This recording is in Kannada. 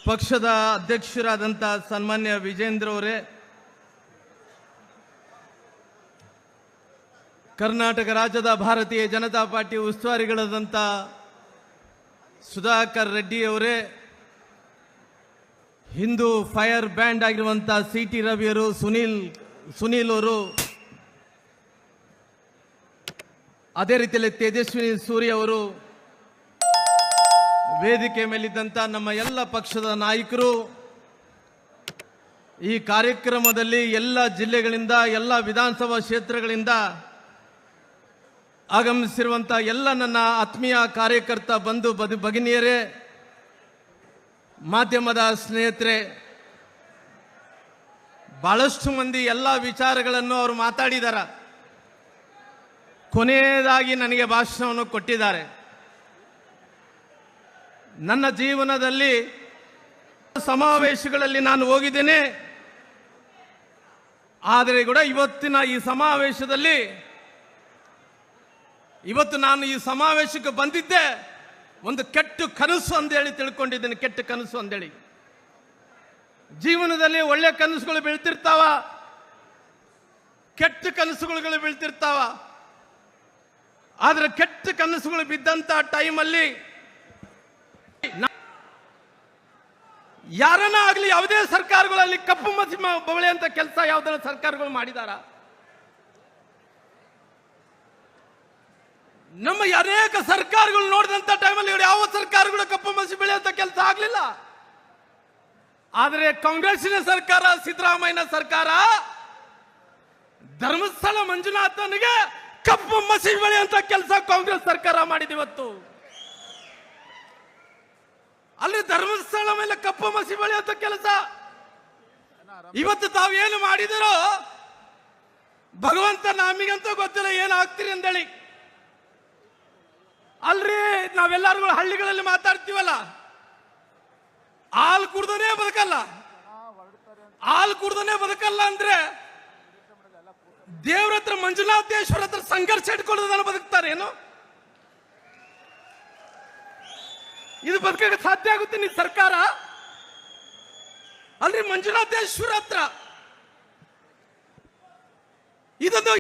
ಪಕ್ಷದ ಅಧ್ಯಕ್ಷರಾದಂಥ ಸನ್ಮಾನ್ಯ ವಿಜೇಂದ್ರ ಅವರೇ, ಕರ್ನಾಟಕ ರಾಜ್ಯದ ಭಾರತೀಯ ಜನತಾ ಪಾರ್ಟಿ ಉಸ್ತುವಾರಿಗಳಾದಂಥ ಸುಧಾಕರ್ ರೆಡ್ಡಿ ಅವರೇ, ಹಿಂದೂ ಫೈರ್ ಬ್ಯಾಂಡ್ ಆಗಿರುವಂಥ CT ರವಿಯವರು, ಸುನೀಲ್ ಅವರು, ಅದೇ ರೀತಿಯಲ್ಲಿ ತೇಜಸ್ವಿನಿ ಸೂರ್ಯ ಅವರು, ವೇದಿಕೆ ಮೇಲಿದ್ದಂಥ ನಮ್ಮ ಎಲ್ಲ ಪಕ್ಷದ ನಾಯಕರು, ಈ ಕಾರ್ಯಕ್ರಮದಲ್ಲಿ ಎಲ್ಲ ಜಿಲ್ಲೆಗಳಿಂದ ಎಲ್ಲ ವಿಧಾನಸಭಾ ಕ್ಷೇತ್ರಗಳಿಂದ ಆಗಮಿಸಿರುವಂಥ ಎಲ್ಲ ನನ್ನ ಆತ್ಮೀಯ ಕಾರ್ಯಕರ್ತ ಬಂಧು ಭಗಿನಿಯರೇ, ಮಾಧ್ಯಮದ ಸ್ನೇಹಿತರೆ, ಬಹಳಷ್ಟು ಮಂದಿ ಎಲ್ಲ ವಿಚಾರಗಳನ್ನು ಅವರು ಮಾತಾಡಿದ್ದಾರೆ. ಕೊನೆಯದಾಗಿ ನನಗೆ ಭಾಷಣವನ್ನು ಕೊಟ್ಟಿದ್ದಾರೆ. ನನ್ನ ಜೀವನದಲ್ಲಿ ಸಮಾವೇಶಗಳಲ್ಲಿ ನಾನು ಹೋಗಿದ್ದೇನೆ, ಆದರೆ ಕೂಡ ಇವತ್ತಿನ ಈ ಸಮಾವೇಶದಲ್ಲಿ ಇವತ್ತು ನಾನು ಈ ಸಮಾವೇಶಕ್ಕೆ ಬಂದಿದ್ದೆ ಒಂದು ಕೆಟ್ಟ ಕನಸು ಅಂದೇಳಿ ತಿಳ್ಕೊಂಡಿದ್ದೇನೆ. ಕೆಟ್ಟ ಕನಸು ಅಂದೇಳಿ, ಜೀವನದಲ್ಲಿ ಒಳ್ಳೆ ಕನಸುಗಳು ಬೀಳ್ತಿರ್ತಾವ, ಕೆಟ್ಟ ಕನಸುಗಳು ಬೀಳ್ತಿರ್ತಾವ. ಆದರೆ ಕೆಟ್ಟ ಕನಸುಗಳು ಬಿದ್ದಂತ ಟೈಮಲ್ಲಿ ಯಾರನ್ನ ಆಗಲಿ, ಯಾವುದೇ ಸರ್ಕಾರಗಳಲ್ಲಿ ಕಪ್ಪು ಮಸಿ ಬವಳೆ ಅಂತ ಕೆಲಸ ಯಾವುದನ್ನ ಸರ್ಕಾರಗಳು ಮಾಡಿದಾರ? ನಮ್ಮ ಅನೇಕ ಸರ್ಕಾರಗಳು ನೋಡಿದಂತ ಟೈಮಲ್ಲಿ ಯಾವ ಸರ್ಕಾರಗಳು ಕಪ್ಪು ಮಸಿ ಬೆಳೆಯುವಂತ ಕೆಲಸ ಆಗಲಿಲ್ಲ. ಆದರೆ ಕಾಂಗ್ರೆಸ್ಸಿನ ಸರ್ಕಾರ, ಸಿದ್ದರಾಮಯ್ಯನ ಸರ್ಕಾರ ಧರ್ಮಸ್ಥಳ ಮಂಜುನಾಥನಿಗೆ ಕಪ್ಪು ಮಸಿ ಬೆಳೆಯುವಂತ ಕೆಲಸ ಕಾಂಗ್ರೆಸ್ ಸರ್ಕಾರ ಮಾಡಿದೆ. ಅಲ್ಲಿ ಧರ್ಮಸ್ಥಳ ಮೇಲೆ ಕಪ್ಪು ಮಸಿ ಬೆಳೆಯುವಂತ ಕೆಲಸ ಇವತ್ತು ತಾವೇನು ಮಾಡಿದಿರೋ ಭಗವಂತ ನಮಗಂತೂ ಗೊತ್ತಿಲ್ಲ ಏನಾಗ್ತೀರಿ ಅಂದೇಳಿ. ಅಲ್ರಿ, ನಾವೆಲ್ಲರೂ ಹಳ್ಳಿಗಳಲ್ಲಿ ಮಾತಾಡ್ತೀವಲ್ಲ, ಹಾಲು ಕುಡ್ದನೇ ಬದುಕಲ್ಲ, ಹಾಲು ಕುಡ್ದನೇ ಬದುಕಲ್ಲ ಅಂದ್ರೆ ದೇವ್ರ ಹತ್ರ, ಮಂಜುನಾಥೇಶ್ವರ ಹತ್ರ ಸಂಘರ್ಷ ಇಟ್ಕೊಳ್ಳೋದನ್ನ ಬದುಕ್ತಾರೆ ಏನು? ಇದು ಬದುಕಕ್ಕೆ ಸಾಧ್ಯ ಆಗುತ್ತೆ ನಿಮ್ ಸರ್ಕಾರ? ಅಲ್ರಿ, ಮಂಜುನಾಥೇಶ್ವರ ಹತ್ರ ಇದೊಂದು